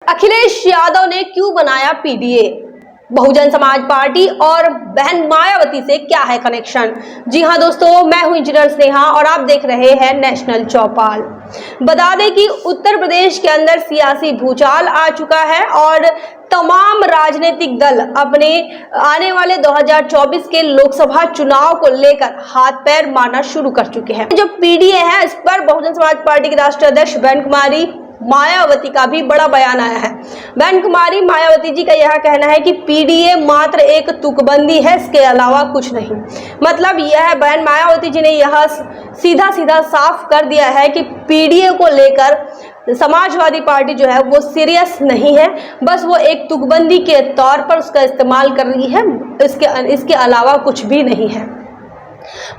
अखिलेश यादव ने क्यों बनाया पीडीए? बहुजन समाज पार्टी और बहन मायावती से क्या है कनेक्शन? जी हां दोस्तों, मैं हूं इंजीनियर स्नेहा और आप देख रहे हैं नेशनल चौपाल। बता दें कि उत्तर प्रदेश के अंदर सियासी भूचाल आ चुका है और तमाम राजनीतिक दल अपने आने वाले 2024 के लोकसभा चुनाव को लेकर हाथ पैर मारना शुरू कर चुके हैं। जो पीडीए है, इस पर बहुजन समाज पार्टी की राष्ट्रीय अध्यक्ष बहन कुमारी मायावती का भी बड़ा बयान आया है। बहन कुमारी मायावती जी का यह कहना है कि पीडीए मात्र एक तुकबंदी है, इसके अलावा कुछ नहीं। मतलब यह बहन मायावती जी ने यह सीधा सीधा साफ कर दिया है कि पीडीए को लेकर समाजवादी पार्टी जो है वो सीरियस नहीं है, बस वो एक तुकबंदी के तौर पर उसका इस्तेमाल कर रही है, इसके अलावा कुछ भी नहीं है।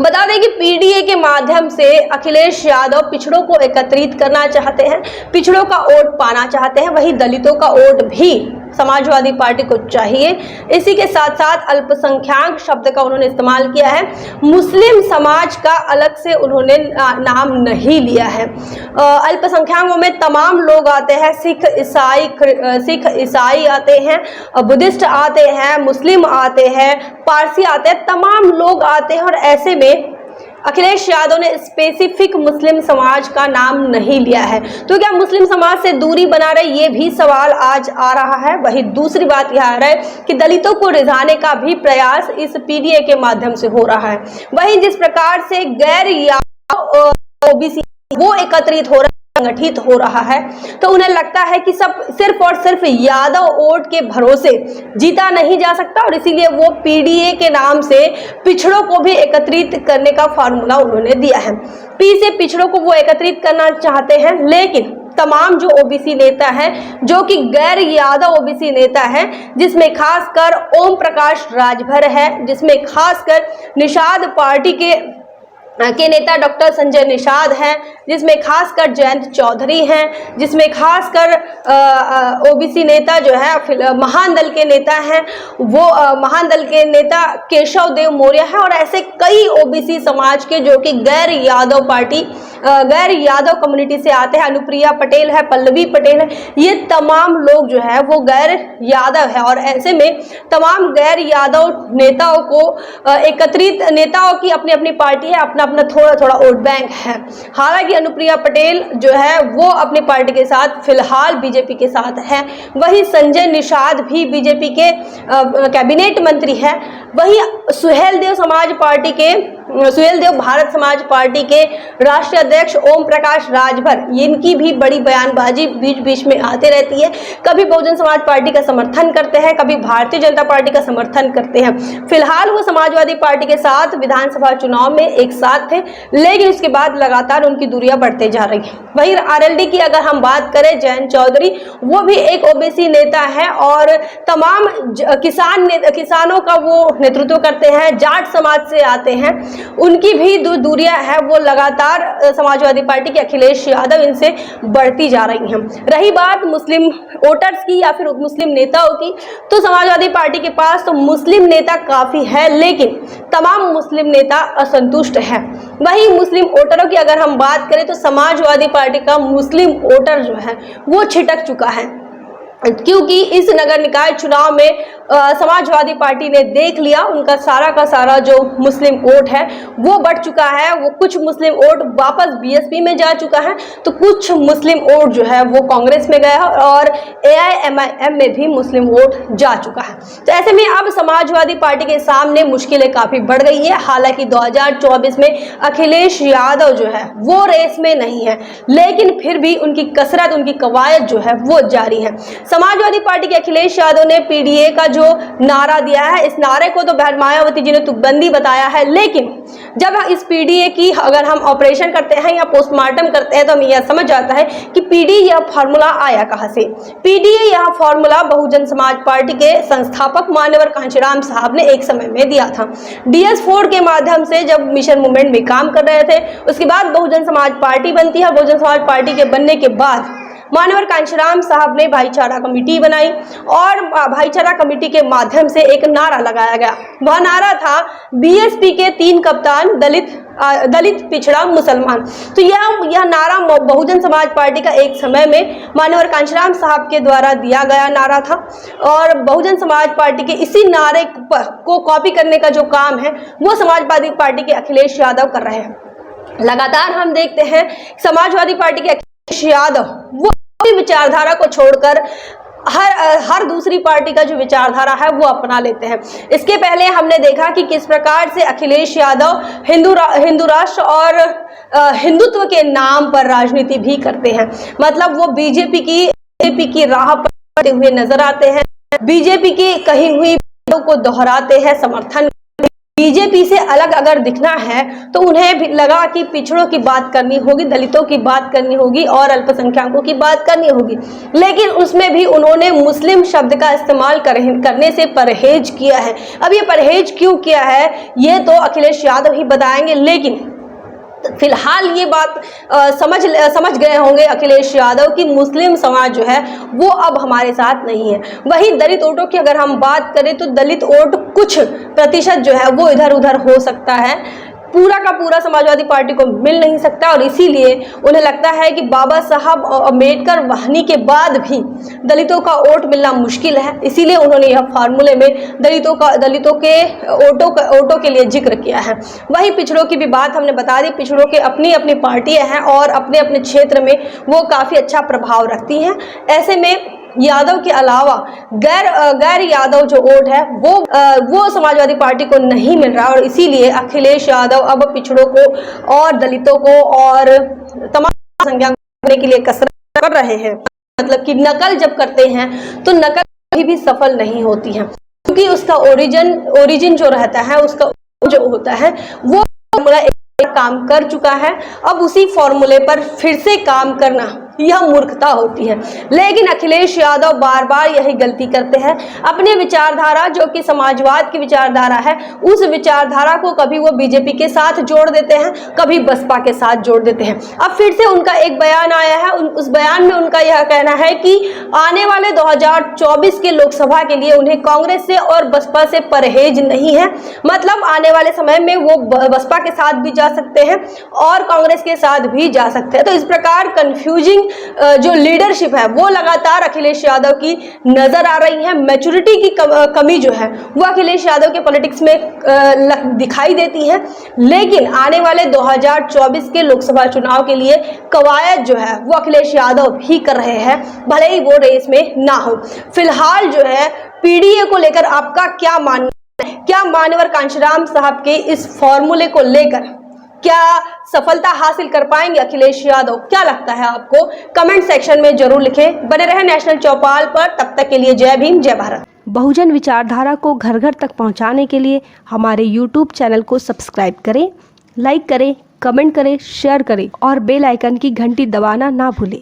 बता दें कि पीडीए के माध्यम से अखिलेश यादव पिछड़ों को एकत्रित करना चाहते हैं, पिछड़ों का वोट पाना चाहते हैं, वही दलितों का वोट भी समाजवादी पार्टी को चाहिए। इसी के साथ साथ अल्पसंख्यक शब्द का उन्होंने इस्तेमाल किया है। मुस्लिम समाज का अलग से उन्होंने नाम नहीं लिया है। अल्पसंख्यकों में तमाम लोग आते हैं, सिख ईसाई आते हैं, बुद्धिस्ट आते हैं, मुस्लिम आते हैं, पारसी आते हैं, तमाम लोग आते हैं और ऐसे में अखिलेश यादव ने स्पेसिफिक मुस्लिम समाज का नाम नहीं लिया है। तो क्या मुस्लिम समाज से दूरी बना रहे, ये भी सवाल आज आ रहा है। वही दूसरी बात यह आ रहा है कि दलितों को रिझाने का भी प्रयास इस पीडीए के माध्यम से हो रहा है। वही जिस प्रकार से गैर यादव ओबीसी वो एकत्रित हो रहा है, संगठित हो रहा है, तो उन्हें लगता है कि सब सिर्फ और सिर्फ यादव वोट के भरोसे जीता नहीं जा सकता और इसीलिए वो पीडीए के नाम से पिछड़ों को भी एकत्रित करने का फार्मूला उन्होंने दिया है। पी से पिछड़ों को वो एकत्रित करना चाहते हैं, लेकिन तमाम जो ओबीसी नेता है, जो कि गैर यादव ओबीसी नेता है, जिसमें खासकर ओम प्रकाश राजभर है, जिसमें खासकर निषाद पार्टी के नेता डॉक्टर संजय निषाद हैं, जिसमें खासकर जयंत चौधरी हैं, जिसमें खासकर ओबीसी नेता जो है महान दल के नेता हैं, वो महान दल के नेता केशव देव मौर्य है और ऐसे कई ओबीसी समाज के जो कि गैर यादव कम्युनिटी से आते हैं। अनुप्रिया पटेल है, पल्लवी पटेल है, ये तमाम लोग जो है वो गैर यादव है और ऐसे में तमाम गैर यादव नेताओं को एकत्रित नेताओं की अपनी अपनी पार्टी है, अपना थोड़ा थोड़ा वोट बैंक है। हालांकि अनुप्रिया पटेल जो है वो अपनी पार्टी के साथ फिलहाल बीजेपी के साथ है। वही संजय निषाद भी बीजेपी के कैबिनेट मंत्री है। वही सुहेलदेव भारत समाज पार्टी के राष्ट्रीय अध्यक्ष ओम प्रकाश राजभर, इनकी भी बड़ी बयानबाजी बीच बीच में आते रहती है। कभी बहुजन समाज पार्टी का समर्थन करते हैं, कभी भारतीय जनता पार्टी का समर्थन करते हैं। फिलहाल वो समाजवादी पार्टी के साथ विधानसभा चुनाव में एक साथ थे, लेकिन उसके बाद लगातार उनकी दूरियां बढ़ते जा रही हैं। वहीं आरएलडी की अगर हम बात करें, जयंत चौधरी वो भी एक ओबीसी नेता है और तमाम किसानों का वो नेतृत्व करते हैं, जाट समाज से आते हैं, उनकी भी दूरियां है वो लगातार समाजवादी पार्टी के अखिलेश यादव इनसे बढ़ती जा रही हैं। रही बात मुस्लिम वोटर्स की या फिर मुस्लिम नेताओं की, तो समाजवादी पार्टी के पास तो मुस्लिम नेता काफी है, लेकिन तमाम मुस्लिम नेता असंतुष्ट है। वही मुस्लिम वोटरों की अगर हम बात करें तो समाजवादी पार्टी का मुस्लिम वोटर जो है वो छिटक चुका है, क्योंकि इस नगर निकाय चुनाव में समाजवादी पार्टी ने देख लिया उनका सारा का सारा जो मुस्लिम वोट है वो बढ़ चुका है। वो कुछ मुस्लिम वोट वापस बीएसपी में जा चुका है, तो कुछ मुस्लिम वोट जो है वो कांग्रेस में गया है और एआईएमआईएम में भी मुस्लिम वोट जा चुका है। तो ऐसे में अब समाजवादी पार्टी के सामने मुश्किलें काफी बढ़ गई है। हालांकि 2024 में अखिलेश यादव जो है वो रेस में नहीं है, लेकिन फिर भी उनकी कसरत, उनकी कवायद जो है वो जारी है। समाजवादी पार्टी के अखिलेश यादव ने पीडीए का जो नारा दिया है, इस नारे को तो बहन मायावती जी ने तुकबंदी बताया है, लेकिन जब इस पीडीए की अगर हम ऑपरेशन करते हैं या पोस्टमार्टम करते हैं तो हमें यह समझ आता है कि पीडीए यह फॉर्मूला आया कहां से। पीडीए यह फॉर्मूला बहुजन समाज पार्टी के संस्थापक मान्यवर कांशीराम साहब ने एक समय में दिया था। DS4 के माध्यम से जब मिशन मूवमेंट में काम कर रहे थे, उसके बाद बहुजन समाज पार्टी बनती है। बहुजन समाज पार्टी के बनने के बाद मान्यवर कांशीराम साहब ने भाईचारा कमेटी बनाई और भाईचारा कमेटी के माध्यम से एक नारा लगाया गया। वह नारा था बीएसपी के 3 कप्तान दलित पिछड़ा मुसलमान। तो यह नारा बहुजन समाज पार्टी का एक समय में मान्यवर कांशीराम साहब के द्वारा दिया गया नारा था और बहुजन समाज पार्टी के इसी नारे को कॉपी करने का जो काम है वो समाजवादी पार्टी के अखिलेश यादव कर रहे हैं। लगातार हम देखते हैं समाजवादी पार्टी के अखिलेश यादव वो विचारधारा को छोड़कर हर दूसरी पार्टी का जो विचारधारा है वो अपना लेते हैं। इसके पहले हमने देखा कि किस प्रकार से अखिलेश यादव हिंदू राष्ट्र और हिंदुत्व के नाम पर राजनीति भी करते हैं। मतलब वो बीजेपी की राह पर चलते हुए नजर आते हैं, बीजेपी की कही हुई बातों को दोहराते हैं, समर्थन। बीजेपी से अलग अगर दिखना है तो उन्हें भी लगा कि पिछड़ों की बात करनी होगी, दलितों की बात करनी होगी और अल्पसंख्यकों की बात करनी होगी, लेकिन उसमें भी उन्होंने मुस्लिम शब्द का इस्तेमाल करने से परहेज किया है। अब ये परहेज क्यों किया है ये तो अखिलेश यादव ही बताएंगे, लेकिन फिलहाल ये बात समझ गए होंगे अखिलेश यादव कि मुस्लिम समाज जो है वो अब हमारे साथ नहीं है। वहीं दलित वोटों की अगर हम बात करें तो दलित वोट कुछ प्रतिशत जो है वो इधर उधर हो सकता है, पूरा का पूरा समाजवादी पार्टी को मिल नहीं सकता और इसीलिए उन्हें लगता है कि बाबा साहब अम्बेडकर वाहनी के बाद भी दलितों का वोट मिलना मुश्किल है। इसीलिए उन्होंने यह फार्मूले में दलितों के वोटों के लिए जिक्र किया है। वहीं पिछड़ों की भी बात हमने बता दी, पिछड़ों के अपनी अपनी पार्टियां हैं और अपने अपने क्षेत्र में वो काफ़ी अच्छा प्रभाव रखती हैं। ऐसे में यादव के अलावा गैर यादव जो वोट है वो समाजवादी पार्टी को नहीं मिल रहा और इसीलिए अखिलेश यादव अब पिछड़ों को और दलितों को और तमाम संख्या करने के लिए कसरत कर रहे हैं। मतलब कि नकल जब करते हैं तो नकल कभी भी सफल नहीं होती है, क्योंकि उसका ओरिजिन जो रहता है, उसका जो होता है वो काम कर चुका है। अब उसी फॉर्मूले पर फिर से काम करना यह मूर्खता होती है। लेकिन अखिलेश यादव बार बार यही गलती करते हैं। अपने विचारधारा जो कि समाजवाद की विचारधारा है, उस विचारधारा को कभी वो बीजेपी के साथ जोड़ देते हैं, कभी बसपा के साथ जोड़ देते हैं। अब फिर से उनका एक बयान आया है, उस बयान में उनका यह कहना है कि आने वाले 2024 के लोकसभा के लिए उन्हें कांग्रेस से और बसपा से परहेज नहीं है। मतलब आने वाले समय में वो बसपा के साथ भी जा सकते हैं और कांग्रेस के साथ भी जा सकते हैं। तो इस प्रकार कंफ्यूजिंग जो लीडरशिप है वो लगातार अखिलेश यादव की नजर आ रही है। मैच्योरिटी की कमी जो है वो अखिलेश यादव के पॉलिटिक्स में दिखाई देती है। लेकिन आने वाले 2024 के लोकसभा चुनाव के लिए कवायद जो है वो अखिलेश यादव भी कर रहे हैं, भले ही वो रेस में ना हो। फिलहाल जो है पीडीए को लेकर आपका क्या मानना है? क्या मान्यवर कांशीराम साहब के इस फॉर्मूले को लेकर क्या सफलता हासिल कर पाएंगे अखिलेश यादव? क्या लगता है आपको? कमेंट सेक्शन में जरूर लिखें। बने रहे नेशनल चौपाल पर, तब तक के लिए जय भीम, जय भारत। बहुजन विचारधारा को घर घर तक पहुंचाने के लिए हमारे YouTube चैनल को सब्सक्राइब करें, लाइक करें, कमेंट करें, शेयर करें और बेल आइकन की घंटी दबाना ना भूलें।